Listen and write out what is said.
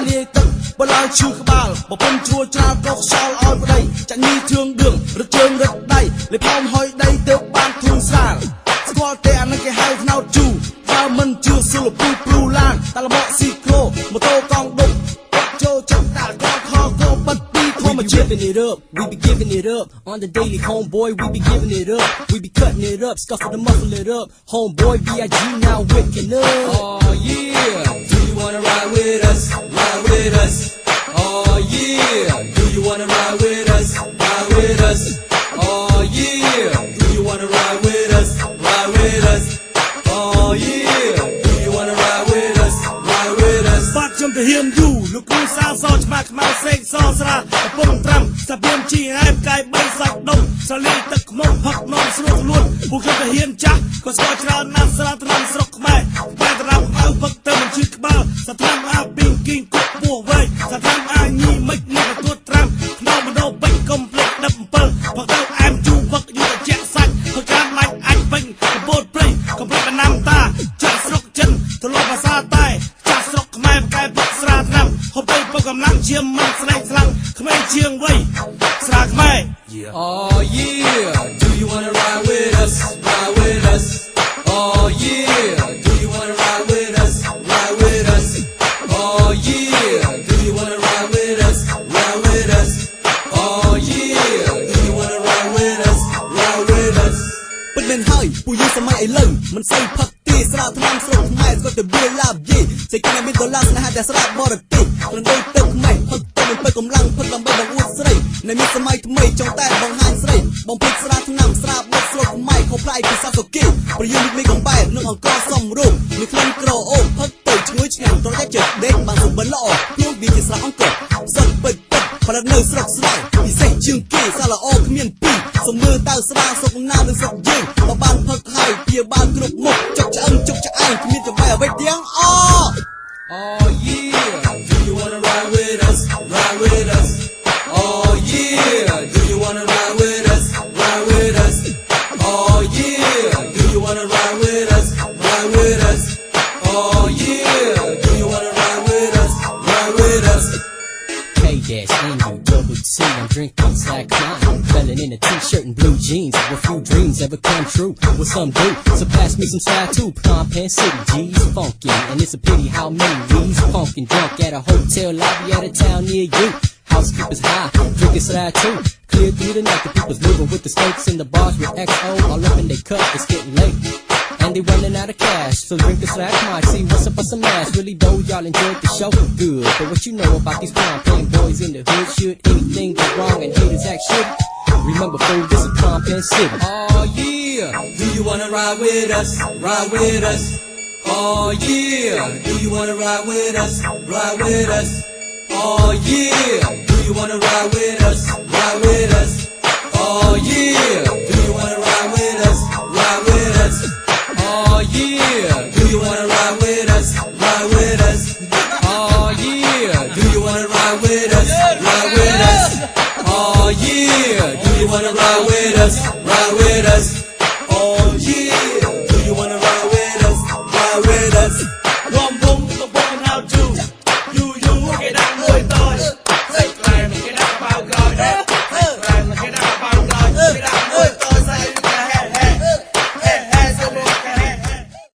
លាយទឹកបឡើងឈឺក្បាលបពន្ធជួច្រាលក៏ខ្យល់ឲ្យប្តីចាញ់ញីធឿងដឿងរត់ជើងរត់ដៃលេផោមហុយដីទៅបានធូរស្រាលស្គាល់តែអានឹងគេហៅថ្នោតជូបើមិនជឿសិលពូព្រូឡានតាលបកស៊ីក្រូម៉ូតូកង់ដុកចូលចិត្តតាកខកោបិទពីធម្មជាតិ it up we be giving it up on the daily homeboy we be giving it up we be cutting it up scuffle the muffle it up homeboy big now waking up oh yeah do you wanna ride with us oh yeah do you wanna ride with us oh yeah do you wanna ride with us oh yeah do you wanna ride with us បាត់ខ្ញុំទៅហ៊ានយូលោកគ្រូសាសឆ្មាខ្មៅសេកសស្រាកំពុងត្រាំសាបៀមជីហែបកាយបីសាច់ដុំស្រលីទឹកខ្មុំផឹកនំស្រួលខ្លួនពួកខ្ញុំទៅហ៊ានចាស់ក៏ស្គាល់ច្រើនណាស់ស្រាត្រាំស្រុកខ្មែរបែរត្រាំអៅផឹកទៅមិនឈឺក្បាលសាត្រាំអាពីងគីងគក់ពោះវែងសាត្រាំអាញីមិចនេះក៏ទួតត្រាំក្នុងមនោពេញកុំភ្លេចដិប7ផឹកទៅអែមជូរផឹកយូរតែជាក់សាច់ផឹកតាមមាច់អាចពេញកបោតព្រៃកំភ្លេចដំណាំតាចាក់ស្រុកចិនទៅលោកភាសាតែចាក់ស្រុកខ្មែរបកែផឹកស្រាត្រាំហូបទៅពុកកម្លាំងជាមិនស្នេហ៍ស្លាំងក្មេងជាងវ័យស្រាខ្មែរ oh yeah do you wanna ride with us oh yeah do you wanna ride with us oh yeah do you wanna ride with us oh yeah do you wanna ride with us ពិតមែនហើយពួកយើងសម័យឥឡូវមិនសូវផឹកទីស្រាថ្នាំស្រុកខ្មែរស្គាល់តែវាឡាបយីសេចក្ដីមានដុល្លារស្នេហាតែស្រាបរទេសព្រោះដូចទឹកខ្មែរផឹកទៅមិនពេកកម្លាំងផឹកដើម្បីបង្អួតស្រីនៅមានសម័យថ្មីចង់តែបង្ហាញស្រីបំពេញស្រាថ្នាំស្រាបត់ស្រុកខ្មែរខុសប្លែកពីសាសុគីប្រយុទ្ធមីកំបែតនឹងអង្គសំរូបមានក្លិនក្រអូបផឹកទៅឈ្ងុយឆ្ងាញ់ត្រង់តែចិត្តដេកបានសុបិនល្អខ្ញុំវាជាស្រាអង្គសិនពេចផលិតនៅស្រុកស្រីពិសេសជាងគេសាល្អគ្មានពីរសំមើតៅស្រាស្រុកណានៅស្រុកយើងបើបានផឹកហើយវាបានគ្រប់មុខចុកឆ្អឹងចុកឆ្អែងគ្មានចំបែអ្វីទាំងអ oh yeah do you wanna ride with us oh yeah do you wanna ride with us oh yeah do you wanna ride with us oh yeah do you wanna ride with us K-N-U-double-T I'm drinking Slack 9 Felling in a t-shirt and blue jeans What few dreams ever come true What some do So pass me some style too Phnom Penh City G's funky And it's a pity how many we's punkin' drunk At a hotel lobby at a town near you Housekeepers high Drinking style too Clear through the night The people's moving with the skirts in the bars With XO all up in their cup It's getting late And they running out of cash So drink the slack might see what's up with some ass Really though y'all enjoyed the show Good But what you know about these Phnom Penh boys in the hood Should anything go wrong and haters act shitty Remember fool this is Phnom Penh City oh yeah do you wanna ride with us oh yeah do you wanna ride with us oh yeah do you wanna ride with us oh yeah do you wanna ride with us oh yeah do you wanna ride with us oh yeah do you wanna ride with us oh yeah do you wanna ride with us